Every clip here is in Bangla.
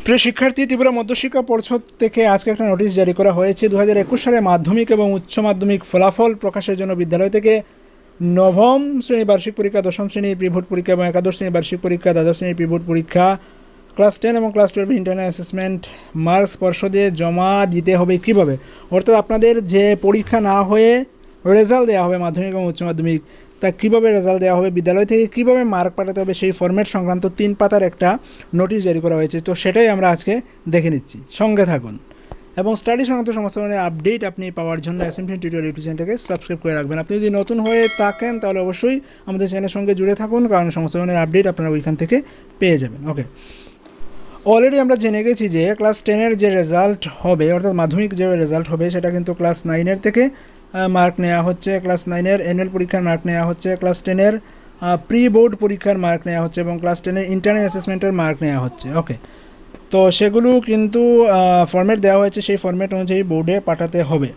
প্রিয় শিক্ষার্থী, ত্রিপুরা মধ্যশিক্ষা পর্ষদ থেকে আজকে একটা নোটিশ জারি করা হয়েছে। 2021 সালে মাধ্যমিক এবং উচ্চ মাধ্যমিক ফলাফল প্রকাশের জন্য বিদ্যালয় থেকে নবম শ্রেণী বার্ষিক পরীক্ষা, দশম শ্রেণীর প্রিভোট পরীক্ষা এবং একাদশ শ্রেণীর বার্ষিক পরীক্ষা, দ্বাদশ শ্রেণীর প্রিভোট পরীক্ষা, ক্লাস 10 এবং ক্লাস 12 ইন্টারনাল অ্যাসেসমেন্ট মার্কস পর্ষদে জমা দিতে হবে। কীভাবে? অর্থাৎ আপনাদের যে পরীক্ষা না হয়ে রেজাল্ট দেওয়া হবে মাধ্যমিক এবং উচ্চ মাধ্যমিক, তা কীভাবে রেজাল্ট দেওয়া হবে, বিদ্যালয় থেকে কীভাবে মার্ক পাঠাতে হবে, সেই ফরম্যাট সংক্রান্ত 3 পাতার একটা নোটিশ জারি করা হয়েছে। তো সেটাই আমরা আজকে দেখে নিচ্ছি, সঙ্গে থাকুন। এবং স্টাডি সংক্রান্ত সমস্ত ধরনের আপডেট আপনি পাওয়ার জন্য SMDN টিউটোরিয়াল ইউটিউব চ্যানেলটাকে সাবস্ক্রাইব করে রাখবেন। আপনি যদি নতুন হয়ে থাকেন তাহলে অবশ্যই আমাদের চ্যানেলের সঙ্গে জুড়ে থাকুন, কারণ সমস্ত ধরনের আপডেট আপনারা ওইখান থেকে পেয়ে যাবেন। ওকে, অলরেডি আমরা জেনে গেছি যে ক্লাস 10-এর যে রেজাল্ট হবে, অর্থাৎ মাধ্যমিক যে রেজাল্ট হবে, সেটা কিন্তু ক্লাস 9-এর থেকে মার্ক নেওয়া হচ্ছে, ক্লাস 9-এর অ্যানুয়াল পরীক্ষার মার্ক নেওয়া হচ্ছে, ক্লাস 10-এর প্রি বোর্ড পরীক্ষার মার্ক নেওয়া হচ্ছে এবং ক্লাস 10-এর ইন্টারনাল অ্যাসেসমেন্টের মার্ক নেওয়া হচ্ছে। ওকে, তো সেগুলো কিন্তু ফরম্যাট দেওয়া হয়েছে, সেই ফরম্যাট অনুযায়ী বোর্ডে পাঠাতে হবে।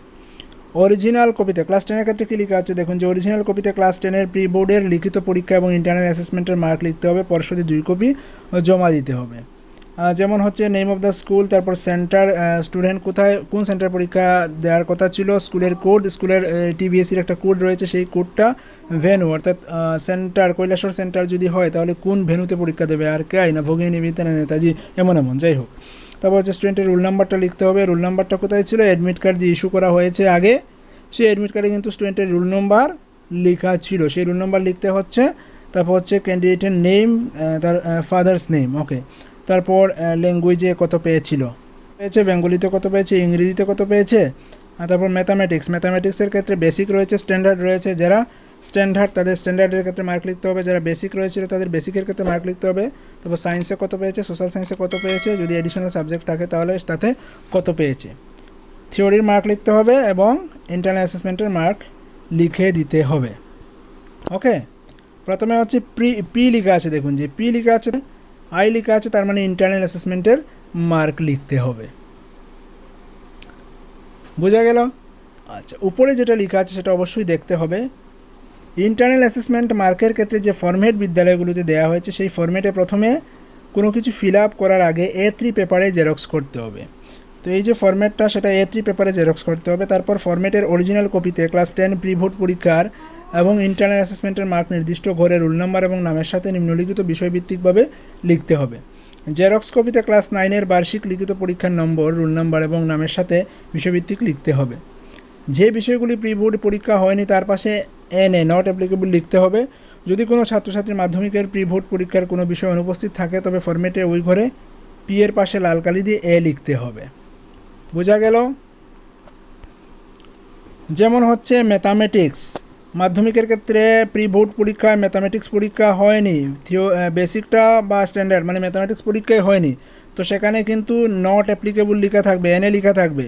অরিজিনাল কপিতে ক্লাস 10-এর ক্ষেত্রে কী লেখা আছে দেখুন, যে অরিজিনাল কপিতে ক্লাস 10-এর প্রি বোর্ডের লিখিত পরীক্ষা এবং ইন্টারনাল অ্যাসেসমেন্টের মার্ক লিখতে হবে, পর্ষদে 2 কপি জমা দিতে হবে। যেমন হচ্ছে নেম অফ দ্য স্কুল, তারপর সেন্টার, স্টুডেন্ট কোথায় কোন সেন্টার পরীক্ষা দেওয়ার কথা ছিল, স্কুলের কোড, স্কুলের Tbse একটা কোড রয়েছে, সেই কোডটা, ভেন্যু অর্থাৎ সেন্টার কৈলাসর সেন্টার যদি হয় তাহলে কোন ভেন্যুতে পরীক্ষা দেবে, আর কে না ভগিনী নিবেদিতা নেতাজি, এমন যাই হোক। তারপর হচ্ছে স্টুডেন্টের রোল নাম্বারটা লিখতে হবে, রোল নাম্বারটা কোথায় ছিল, অ্যাডমিট কার্ড যে ইস্যু করা হয়েছে আগে, সেই অ্যাডমিট কার্ডে কিন্তু স্টুডেন্টের রোল নাম্বার লেখা ছিল, সেই রোল নাম্বার লিখতে হচ্ছে। তারপর হচ্ছে ক্যান্ডিডেটের নেম, তার ফাদার্স নেম। ওকে, তারপর ল্যাঙ্গুয়েজে কত পেয়েছে, বেঙ্গলিতে কত পেয়েছে, ইংরেজিতে কত পেয়েছে। তারপর ম্যাথামেটিক্সের ক্ষেত্রে বেসিক রয়েছে, স্ট্যান্ডার্ড রয়েছে, যারা স্ট্যান্ডার্ড তাদের স্ট্যান্ডার্ডের ক্ষেত্রে মার্ক লিখতে হবে, যারা বেসিক রয়েছিল তাদের বেসিকের ক্ষেত্রে মার্ক লিখতে হবে। তারপর সায়েন্সে কত পেয়েছে, সোশ্যাল সায়েন্সে কত পেয়েছে, যদি এডিশনাল সাবজেক্ট থাকে তাহলে তাতে কত পেয়েছে। থিওরির মার্ক লিখতে হবে এবং ইন্টারনাল অ্যাসেসমেন্টের মার্ক লিখে দিতে হবে। ওকে, প্রথমে হচ্ছে পি লেখা আছে, দেখুন যে পি লেখা আছে, আই লেখা আছে, তার মানে ইন্টারনাল অ্যাসেসমেন্টের মার্ক লিখতে হবে। বোঝা গেল? আচ্ছা, উপরে যেটা লেখা আছে সেটা অবশ্যই দেখতে হবে। ইন্টারনাল অ্যাসেসমেন্ট মার্কের ক্ষেত্রে যে ফরম্যাট বিদ্যালয়গুলোতে দেওয়া হয়েছে, সেই ফরম্যাটে প্রথমে কোনো কিছু ফিল আপ করার আগে A3 পেপারে জেরক্স করতে হবে। তো এই যে ফরম্যাটটা, সেটা A3 পেপারে জেরক্স করতে হবে। তারপর ফরম্যাটের অরিজিনাল কপিতে ক্লাস 10 প্রিভোট পরীক্ষার এবং ইন্টারনাল অ্যাসেসমেন্টের মার্ক নির্দিষ্ট ঘরে রোল নাম্বার এবং নামের সাথে নিম্নলিখিত বিষয়ভিত্তিকভাবে লিখতে হবে। জেরক্স কপিতে ক্লাস 9-এর বার্ষিক লিখিত পরীক্ষার নম্বর, রোল নাম্বার এবং নামের সাথে বিষয়ভিত্তিক লিখতে হবে। যে বিষয়গুলি প্রি বোর্ড পরীক্ষা হয়নি তার পাশে NA নট অ্যাপ্লিকেবল লিখতে হবে। যদি কোনো ছাত্রছাত্রীর মাধ্যমিকের প্রি বোর্ড পরীক্ষার কোনো বিষয় অনুপস্থিত থাকে তবে ফরম্যাটে ওই ঘরে P এর পাশে লাল কালি দিয়ে A লিখতে হবে। বোঝা গেল? যেমন হচ্ছে ম্যাথামেটিক্স, মাধ্যমিকের ক্ষেত্রে প্রি বোর্ড পরীক্ষায় ম্যাথামেটিক্স পরীক্ষা হয়নি, বেসিকটা বা স্ট্যান্ডার্ড মানে ম্যাথামেটিক্স পরীক্ষায় হয়নি, তো সেখানে কিন্তু নট অ্যাপ্লিকেবল লেখা থাকবে, NA লেখা থাকবে।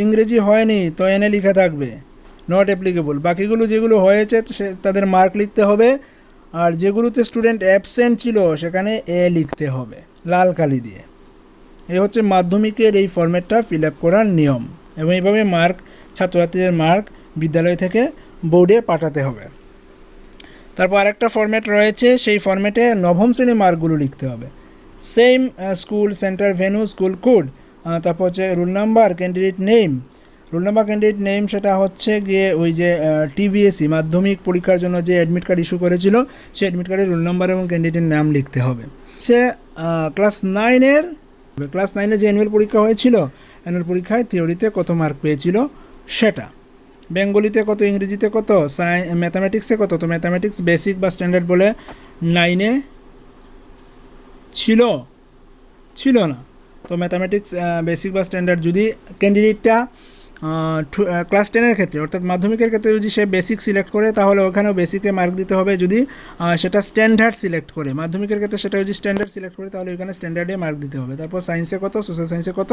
ইংরেজি হয়নি তো NA লেখা থাকবে, নট অ্যাপ্লিকেবল। বাকিগুলো যেগুলো হয়েছে তাদের মার্ক লিখতে হবে, আর যেগুলোতে স্টুডেন্ট অ্যাবসেন্ট ছিল সেখানে A লিখতে হবে লাল কালি দিয়ে। এই হচ্ছে মাধ্যমিকের এই ফরম্যাটটা ফিল আপ করার নিয়ম, এবং এইভাবে মার্ক, ছাত্রছাত্রীদের মার্ক বিদ্যালয় থেকে বোর্ডে পাঠাতে হবে। তারপর আরেকটা ফরম্যাট রয়েছে, সেই ফরম্যাটে নবম শ্রেণীর মার্কগুলো লিখতে হবে। Same school, centre, venue, school code, তারপর হচ্ছে roll number, candidate name. Roll number, candidate name সেটা হচ্ছে গিয়ে ওই যে Tbse মাধ্যমিক পরীক্ষার জন্য যে অ্যাডমিট কার্ড ইস্যু করেছিল, সেই অ্যাডমিট কার্ডের রোল নাম্বার এবং ক্যান্ডিডেটের নাম লিখতে হবে। সে ক্লাস 9-এর যে অ্যানুয়াল পরীক্ষা হয়েছিল, অ্যানুয়াল পরীক্ষায় থিওরিতে কত মার্ক পেয়েছিল সেটা, বেঙ্গলিতে কত, ইংরেজিতে কত, ম্যাথামেটিক্সে কত। তো ম্যাথামেটিক্স বেসিক বা স্ট্যান্ডার্ড বলে 9-এ ছিল না, তো ম্যাথামেটিক্স বেসিক বা স্ট্যান্ডার্ড যদি ক্যান্ডিডেটটা ক্লাস 10-এর ক্ষেত্রে অর্থাৎ মাধ্যমিকের ক্ষেত্রে যদি সে বেসিক সিলেক্ট করে তাহলে ওখানেও বেসিকে মার্ক দিতে হবে। যদি সেটা স্ট্যান্ডার্ড সিলেক্ট করে, মাধ্যমিকের ক্ষেত্রে সেটা যদি স্ট্যান্ডার্ড সিলেক্ট করে তাহলে ওইখানে স্ট্যান্ডার্ডে মার্ক দিতে হবে। তারপর সায়েন্সে কত, সোশ্যাল সায়েন্সে কত,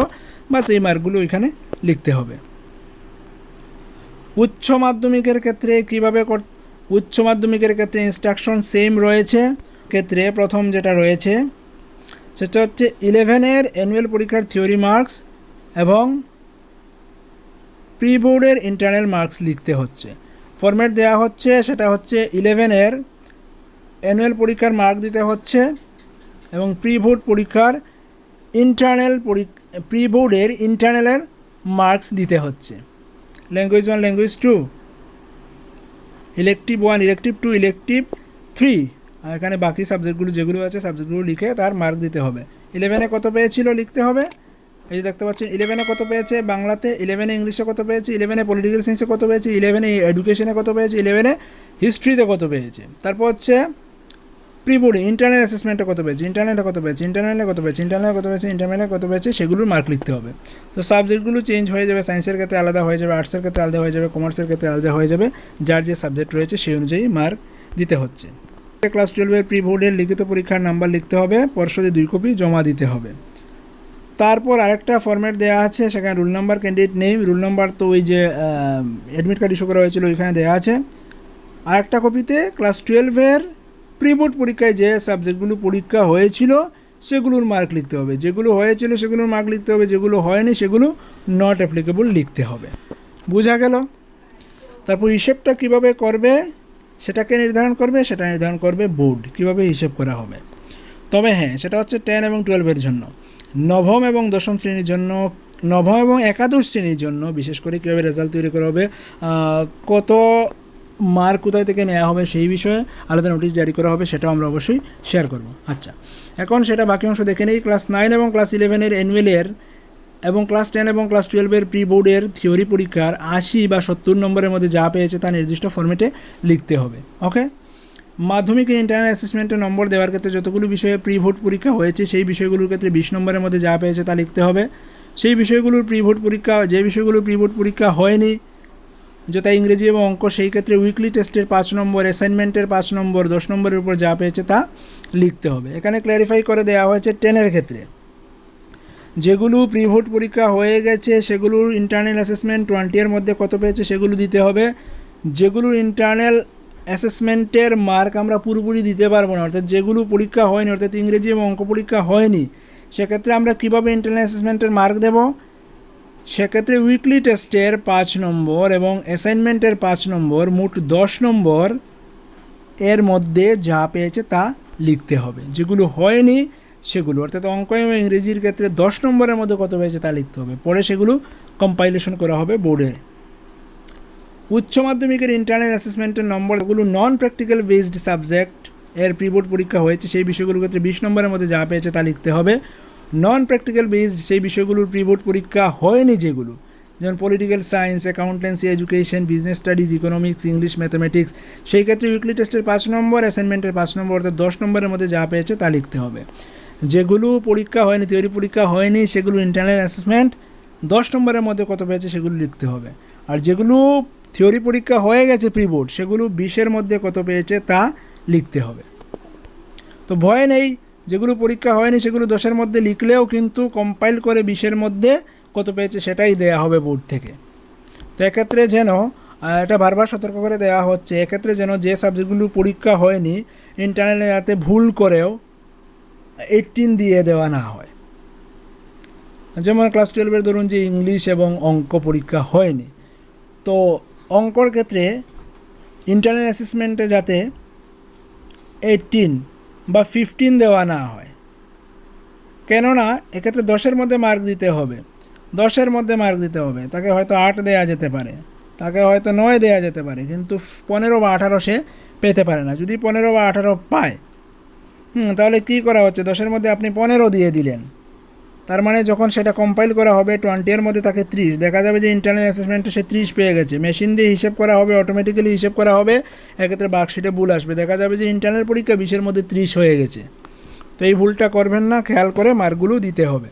বা সেই মার্কগুলো ওইখানে লিখতে হবে। উচ্চ মাধ্যমিকের ক্ষেত্রে কীভাবে উচ্চ মাধ্যমিকের ক্ষেত্রে ইনস্ট্রাকশন সেম রয়েছে। ক্ষেত্রে প্রথম যেটা রয়েছে সেটা হচ্ছে 11-এর অ্যানুয়াল পরীক্ষার থিওরি মার্কস এবং প্রি বোর্ডের ইন্টারনাল মার্কস লিখতে হচ্ছে। ফরম্যাট দেওয়া হচ্ছে, সেটা হচ্ছে 11-এর অ্যানুয়াল পরীক্ষার মার্ক দিতে হচ্ছে এবং প্রি বোর্ড পরীক্ষার ইন্টারনাল প্রি বোর্ডের ইন্টারনালের মার্কস দিতে হচ্ছে। Language 1, language 2, elective 1, elective 2, elective 3, আর এখানে বাকি সাবজেক্টগুলো যেগুলো আছে সাবজেক্টগুলো লিখে তার মার্ক দিতে হবে। 11-এ কত পেয়েছিল লিখতে হবে। এই যে দেখতে পাচ্ছেন 11-এ কত পেয়েছে বাংলাতে, 11-এ ইংলিশে কত পেয়েছে, 11-এ পলিটিক্যাল সায়েন্সে কত পেয়েছে, 11-এ এডুকেশনে কত পেয়েছে, 11-এ হিস্ট্রিতে কত পেয়েছে। তারপর হচ্ছে প্রি বোর্ডে ইন্টারনাল অ্যাসেসমেন্টে কত পেয়েছে, ইন্টারনালে কত পেয়েছে, ইন্টারনালে কত পেয়েছে, ইন্টারনালে কত পেয়েছে, ইন্টারনালে কত পেয়েছে, সেগুলোর মার্ক লিখতে হবে। তো সাবজেক্টগুলো চেঞ্জ হয়ে যাবে, সায়েন্সের ক্ষেত্রে আলাদা হয়ে যাবে, আর্টসের ক্ষেত্রে আলাদা হয়ে যাবে, কমার্সের ক্ষেত্রে আলাদা হয়ে যাবে, যার যে সাবজেক্ট রয়েছে সেই অনুযায়ী মার্ক দিতে হচ্ছে। ক্লাস 12-এর প্রি বোর্ডের লিখিত পরীক্ষার নাম্বার লিখতে হবে, পর্ষদে 2 কপি জমা দিতে হবে। তারপর আরেকটা ফরম্যাট দেওয়া আছে, সেখানে roll number, candidate name, roll number তো ওই যে অ্যাডমিট কার্ড ইস্যু করা হয়েছিল ওইখানে দেওয়া আছে। আরেকটা কপিতে ক্লাস 12-এর প্রি বোর্ড পরীক্ষায় যে সাবজেক্টগুলো পরীক্ষা হয়েছিল সেগুলোর মার্ক লিখতে হবে, যেগুলো হয়েছিল সেগুলোর মার্ক লিখতে হবে, যেগুলো হয়নি সেগুলো নট অ্যাপ্লিকেবল লিখতে হবে। বোঝা গেল? তারপর হিসেবটা কিভাবে করবে সেটাকে নির্ধারণ করবে, সেটা নির্ধারণ করবে বোর্ড, কিভাবে হিসেব করা হবে। তবে হ্যাঁ, সেটা হচ্ছে 10 এবং 12-এর জন্য। নবম এবং দশম শ্রেণীর জন্য, নবম এবং একাদশ শ্রেণীর জন্য বিশেষ করে কীভাবে রেজাল্ট তৈরি করা হবে, কত মার্ক কোথায় থেকে নেওয়া হবে সেই বিষয়ে আলাদা নোটিশ জারি করা হবে, সেটাও আমরা অবশ্যই শেয়ার করব। আচ্ছা, এখন সেটা বাকি অংশ দেখে নেই। ক্লাস 9 এবং ক্লাস 11-এর অ্যানুয়ালের এবং ক্লাস 10 এবং ক্লাস 12-এর প্রি বোর্ডের থিওরি পরীক্ষার 80 বা 70 নম্বরের মধ্যে যা পেয়েছে তা নির্দিষ্ট ফরম্যাটে লিখতে হবে। ওকে। মাধ্যমিকের ইন্টারনাল অ্যাসেসমেন্টের নম্বর দেওয়ার ক্ষেত্রে যতগুলো বিষয়ে প্রি বোর্ড পরীক্ষা হয়েছে সেই বিষয়গুলোর ক্ষেত্রে 20 নম্বরের মধ্যে যা পেয়েছে তা লিখতে হবে। সেই বিষয়গুলোর প্রি বোর্ড পরীক্ষা, যে বিষয়গুলোর প্রি বোর্ড পরীক্ষা হয়নি যথা ইংরেজি এবং অঙ্ক, সেই ক্ষেত্রে উইকলি টেস্টের 5 নম্বর, অ্যাসাইনমেন্টের 5 নম্বর, 10 নম্বরের উপর যা পেয়েছে তা লিখতে হবে। এখানে ক্ল্যারিফাই করে দেওয়া হয়েছে 10-এর ক্ষেত্রে যেগুলো প্রি বোর্ড পরীক্ষা হয়ে গেছে সেগুলোর ইন্টারনাল অ্যাসেসমেন্ট 20-এর মধ্যে কত পেয়েছে সেগুলো দিতে হবে। যেগুলোর ইন্টারনাল অ্যাসেসমেন্টের মার্ক আমরা পুরোপুরি দিতে পারবো না, অর্থাৎ যেগুলো পরীক্ষা হয়নি, অর্থাৎ ইংরেজি এবং অঙ্ক পরীক্ষা হয়নি, সেক্ষেত্রে আমরা কীভাবে ইন্টারনাল অ্যাসেসমেন্টের মার্ক দেব, সেক্ষেত্রে উইকলি টেস্টের 5 নম্বর এবং অ্যাসাইনমেন্টের 5 নম্বর, মোট 10 নম্বর এর মধ্যে যা পেয়েছে তা লিখতে হবে। যেগুলো হয়নি সেগুলো, অর্থাৎ অঙ্ক এবং ইংরেজির ক্ষেত্রে 10 নম্বরের মধ্যে কত পেয়েছে তা লিখতে হবে, পরে সেগুলো কম্পাইলেশন করা হবে বোর্ডে। উচ্চ মাধ্যমিকের ইন্টারনাল অ্যাসেসমেন্টের নম্বরগুলো নন প্র্যাকটিক্যাল বেসড সাবজেক্ট এর প্রি বোর্ড পরীক্ষা হয়েছে সেই বিষয়গুলোর ক্ষেত্রে 20 নম্বরের মধ্যে যা পেয়েছে তা লিখতে হবে। নন প্র্যাকটিক্যাল বেসড সেই বিষয়গুলোর প্রি বোর্ড পরীক্ষা হয়নি যেগুলো, যেমন political science, accountancy, education, business studies, economics, English, mathematics, সেই ক্ষেত্রে উইকলি টেস্টের 5 নম্বর, অ্যাসাইনমেন্টের 5 নম্বর, অর্থাৎ 10 নম্বরের মধ্যে যা পেয়েছে তা লিখতে হবে। যেগুলো পরীক্ষা হয়নি, থিওরি পরীক্ষা হয়নি, সেগুলো ইন্টারনাল অ্যাসেসমেন্ট 10 নম্বরের মধ্যে কত পেয়েছে সেগুলো লিখতে হবে। আর যেগুলো থিওরি পরীক্ষা হয়ে গেছে প্রি বোর্ড, সেগুলো 20-এর মধ্যে কত পেয়েছে তা লিখতে হবে। তো ভয় নেই, যেগুলো পরীক্ষা হয়নি সেগুলো 10-এর মধ্যে লিখলেও কিন্তু কম্পাইল করে 20-এর মধ্যে কত পেয়েছে সেটাই দেয়া হবে বোর্ড থেকে। তো এক্ষেত্রে যেন এটা বারবার সতর্ক করে দেওয়া হচ্ছে, এক্ষেত্রে যেন যে সাবজেক্টগুলো পরীক্ষা হয়নি ইন্টারনালে যাতে ভুল করেও 18 দিয়ে দেওয়া না হয়। যেমন ক্লাস 12-এর ধরুন যে ইংলিশ এবং অঙ্ক পরীক্ষা হয়নি, তো অঙ্কর ক্ষেত্রে ইন্টারনাল অ্যাসেসমেন্টে যাতে 18 বা 15 দেওয়া না হয়, কেননা এক্ষেত্রে 10-এর মধ্যে মার্ক দিতে হবে, 10-এর মধ্যে মার্ক দিতে হবে। তাকে হয়তো 8 দেওয়া যেতে পারে, তাকে হয়তো 9 দেওয়া যেতে পারে, কিন্তু 15 বা 18 সে পেতে পারে না। যদি 15 বা 18 পায়, তাহলে কী করা হচ্ছে, 10-এর মধ্যে আপনি 15 দিয়ে দিলেন, তার মানে যখন সেটা কম্পাইল করা হবে 20-এর মধ্যে তাকে 30, দেখা যাবে যে ইন্টারনাল অ্যাসেসমেন্টে সে 30 পেয়ে গেছে। মেশিন দিয়ে হিসেব করা হবে, অটোমেটিক্যালি হিসেব করা হবে, এক্ষেত্রে মার্কশিটে ভুল আসবে, দেখা যাবে যে ইন্টারনাল পরীক্ষা 20-এর মধ্যে 30 হয়ে গেছে। তো এই ভুলটা করবেন না, খেয়াল করে মার্কগুলো দিতে হবে।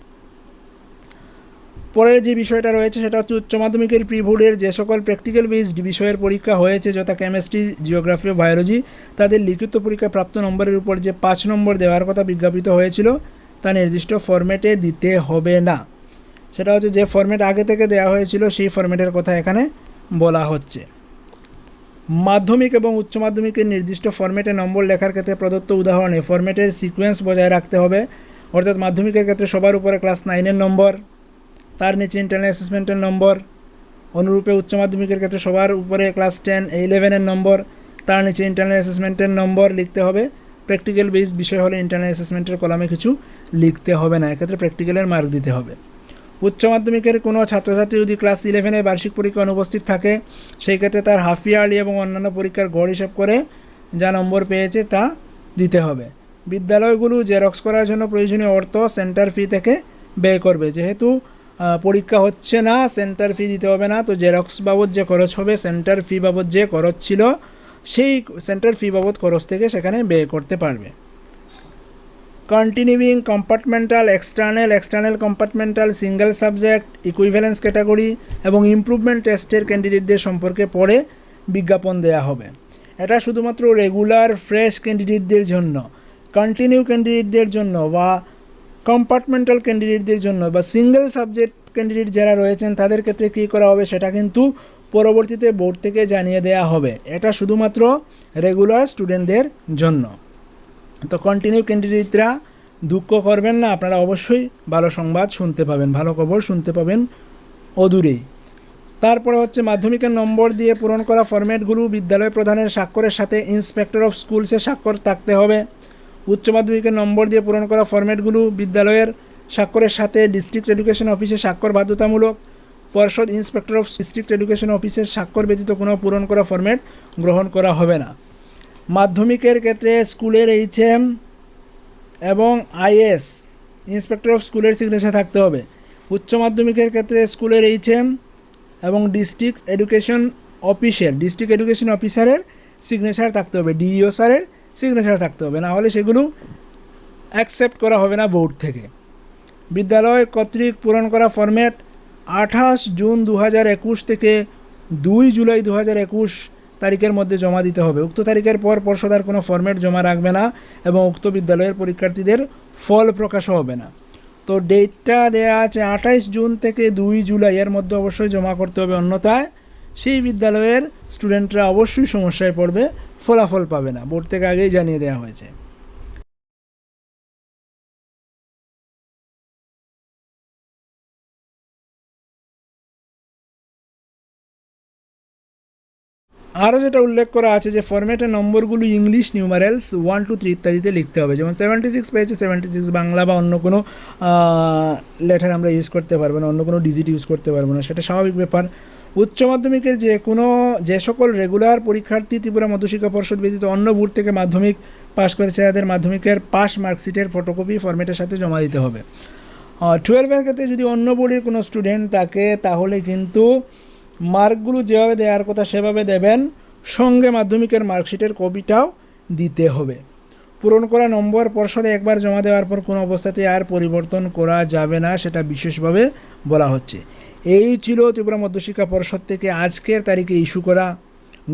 পরের যে বিষয়টা রয়েছে সেটা হচ্ছে উচ্চ মাধ্যমিকের প্রি বোর্ডের যে সকল প্র্যাকটিক্যাল বেসড বিষয়ের পরীক্ষা হয়েছে যথা কেমিস্ট্রি, জিওগ্রাফি ও বায়োলজি, তাদের লিখিত পরীক্ষা প্রাপ্ত নম্বরের উপর যে 5 নম্বর দেওয়ার কথা বিজ্ঞাপিত হয়েছিল তা নির্দিষ্ট ফরম্যাটে দিতে হবে না। সেটা হচ্ছে যে ফরম্যাট আগে থেকে দেওয়া হয়েছিল সেই ফরম্যাটের কথা এখানে বলা হচ্ছে। মাধ্যমিক এবং উচ্চ মাধ্যমিকের নির্দিষ্ট ফরম্যাটে নম্বর লেখার ক্ষেত্রে প্রদত্ত উদাহরণে ফরম্যাটের সিকোয়েন্স বজায় রাখতে হবে, অর্থাৎ মাধ্যমিকের ক্ষেত্রে সবার উপরে ক্লাস 9-এর নম্বর, তার নিচে ইন্টারনাল অ্যাসেসমেন্টের নম্বর, অনুরূপে উচ্চ মাধ্যমিকের ক্ষেত্রে সবার উপরে ক্লাস 10, 11-এর নম্বর, তার নিচে ইন্টারনাল অ্যাসেসমেন্টের নম্বর লিখতে হবে। প্র্যাকটিক্যাল বেসড বিষয় হলে ইন্টারনাল অ্যাসেসমেন্টের কলামে কিছু লিখতে হবে না, এক্ষেত্রে প্র্যাকটিক্যালের মার্ক দিতে হবে। উচ্চ মাধ্যমিকের কোনো ছাত্রছাত্রী যদি ক্লাস 11 বার্ষিক পরীক্ষা অনুপস্থিত থাকে, সেই ক্ষেত্রে তার হাফ ইয়ারলি এবং অন্যান্য পরীক্ষার গড় হিসাব করে যা নম্বর পেয়েছে তা দিতে হবে। বিদ্যালয়গুলো জেরক্স করার জন্য প্রয়োজনীয় অর্থ সেন্টার ফি থেকে ব্যয় করবে। যেহেতু পরীক্ষা হচ্ছে না, সেন্টার ফি দিতে হবে না, তো জেরক্স বাবদ যে খরচ হবে, সেন্টার ফি বাবদ যে খরচ ছিল, সেই সেন্টার ফি বাবদ খরচ থেকে সেখানে ব্যয় করতে পারবে। Continuing compartmental, external compartmental, single subject, equivalence category এবং ইমপ্রুভমেন্ট টেস্টের ক্যান্ডিডেটদের সম্পর্কে পরে বিজ্ঞাপন দেওয়া হবে। এটা শুধুমাত্র রেগুলার ফ্রেশ ক্যান্ডিডেটদের জন্য। কন্টিনিউ ক্যান্ডিডেটদের জন্য বা কম্পার্টমেন্টাল ক্যান্ডিডেটদের জন্য বা সিঙ্গেল সাবজেক্ট ক্যান্ডিডেট যারা রয়েছেন তাদের ক্ষেত্রে কী করা হবে সেটা কিন্তু পরবর্তীতে বোর্ড থেকে জানিয়ে দেওয়া হবে। এটা শুধুমাত্র রেগুলার স্টুডেন্টদের জন্য। তো কন্টিনিউ ক্যান্ডিডেটরা দুঃখ করবেন না, আপনারা অবশ্যই ভালো সংবাদ শুনতে পাবেন, ভালো খবর শুনতে পাবেন অদূরেই। তারপরে হচ্ছে মাধ্যমিকের নম্বর দিয়ে পূরণ করা ফরম্যাটগুলো বিদ্যালয় প্রধানের স্বাক্ষরের সাথে ইন্সপেক্টর অফ স্কুলসের স্বাক্ষর থাকতে হবে। উচ্চ মাধ্যমিকের নম্বর দিয়ে পূরণ করা ফরম্যাটগুলো বিদ্যালয়ের স্বাক্ষরের সাথে ডিস্ট্রিক্ট এডুকেশন অফিসের স্বাক্ষর বাধ্যতামূলক। পর্ষদ ইন্সপেক্টর অফ ডিস্ট্রিক্ট এডুকেশন অফিসের স্বাক্ষর ব্যতীত কোনো পূরণ করা ফরম্যাট গ্রহণ করা হবে না। মাধ্যমিকের ক্ষেত্রে স্কুলের HM এবং IS ইন্সপেক্টর অফ স্কুলের সিগনেচার থাকতে হবে। উচ্চ মাধ্যমিকের ক্ষেত্রে স্কুলের HM এবং ডিস্ট্রিক্ট এডুকেশন অফিসারের সিগনেচার থাকতে হবে, DEO স্যারের সিগনেচার থাকতে হবে, না হলে সেগুলো অ্যাকসেপ্ট করা হবে না বোর্ড থেকে। বিদ্যালয় কর্তৃক পূরণ করা ফরম্যাট 28 জুন 2021 থেকে 2 জুলাই 2021 তারিখের মধ্যে জমা দিতে হবে। উক্ত তারিখের পর পর্ষদ আর কোনো ফরম্যাট জমা রাখবে না এবং উক্ত বিদ্যালয়ের পরীক্ষার্থীদের ফল প্রকাশও হবে না। তো ডেটটা দেওয়া আছে 28 জুন থেকে 2 জুলাই, এর মধ্যে অবশ্যই জমা করতে হবে, অন্যথায় সেই বিদ্যালয়ের স্টুডেন্টরা অবশ্যই সমস্যায় পড়বে, ফলাফল পাবে না, বোর্ড থেকে আগেই জানিয়ে দেওয়া হয়েছে। আরও যেটা উল্লেখ করা আছে যে ফরম্যাটের নম্বরগুলো ইংলিশ নিউমারেলস 1 to 3 ইত্যাদিতে লিখতে হবে। যেমন 76 পেয়েছে 76 বাংলা বা অন্য কোনো লেটার আমরা ইউজ করতে পারবো না, অন্য কোনো ডিজিট ইউজ করতে পারবো না, সেটা স্বাভাবিক ব্যাপার। উচ্চ মাধ্যমিকের যে সকল রেগুলার পরীক্ষার্থী ত্রিপুরা মধ্যশিক্ষা পর্ষদ ব্যতীত অন্য বোর্ড থেকে মাধ্যমিক পাশ করেছে তাদের মাধ্যমিকের পাস মার্কশিটের ফটোকপি ফরম্যাটের সাথে জমা দিতে হবে। 12-এর ক্ষেত্রে যদি অন্য বোর্ডের কোনো স্টুডেন্ট থাকে তাহলে কিন্তু মার্কগুলো যেভাবে দেওয়ার কথা সেভাবে দেবেন, সঙ্গে মাধ্যমিকের মার্কশিটের কপিটাও দিতে হবে। পূরণ করা নম্বর পর্ষদে একবার জমা দেওয়ার পর কোনো অবস্থাতে আর পরিবর্তন করা যাবে না, সেটা বিশেষভাবে বলা হচ্ছে। এই ছিল ত্রিপুরা মধ্যশিক্ষা পর্ষদ থেকে আজকের তারিখে ইস্যু করা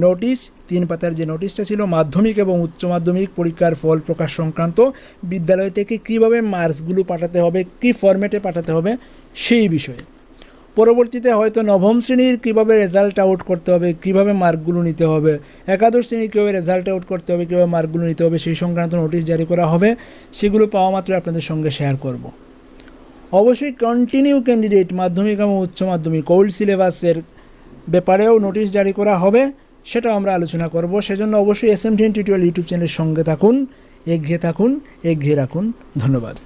নোটিশ। 3 পাতার যে নোটিশটা ছিল মাধ্যমিক এবং উচ্চ মাধ্যমিক পরীক্ষার ফল প্রকাশ সংক্রান্ত, বিদ্যালয় থেকে কীভাবে মার্কসগুলো পাঠাতে হবে, কী ফরম্যাটে পাঠাতে হবে সেই বিষয়ে। পরবর্তীতে হয়তো নবম শ্রেণীর কীভাবে রেজাল্ট আউট করতে হবে, কীভাবে মার্কগুলো নিতে হবে, একাদশ শ্রেণীর কীভাবে রেজাল্ট আউট করতে হবে, কীভাবে মার্কগুলো নিতে হবে, সেই সংক্রান্ত নোটিশ জারি করা হবে। সেগুলো পাওয়া মাত্র আপনাদের সঙ্গে শেয়ার করব। অবশ্যই কন্টিনিউ ক্যান্ডিডেট মাধ্যমিক এবং উচ্চ মাধ্যমিক ওল্ড সিলেবাসের ব্যাপারেও নোটিশ জারি করা হবে, সেটাও আমরা আলোচনা করব। সেজন্য অবশ্যই SMDN টিউটোরিয়াল ইউটিউব চ্যানেলের সঙ্গে থাকুন, এগিয়ে রাখুন। ধন্যবাদ।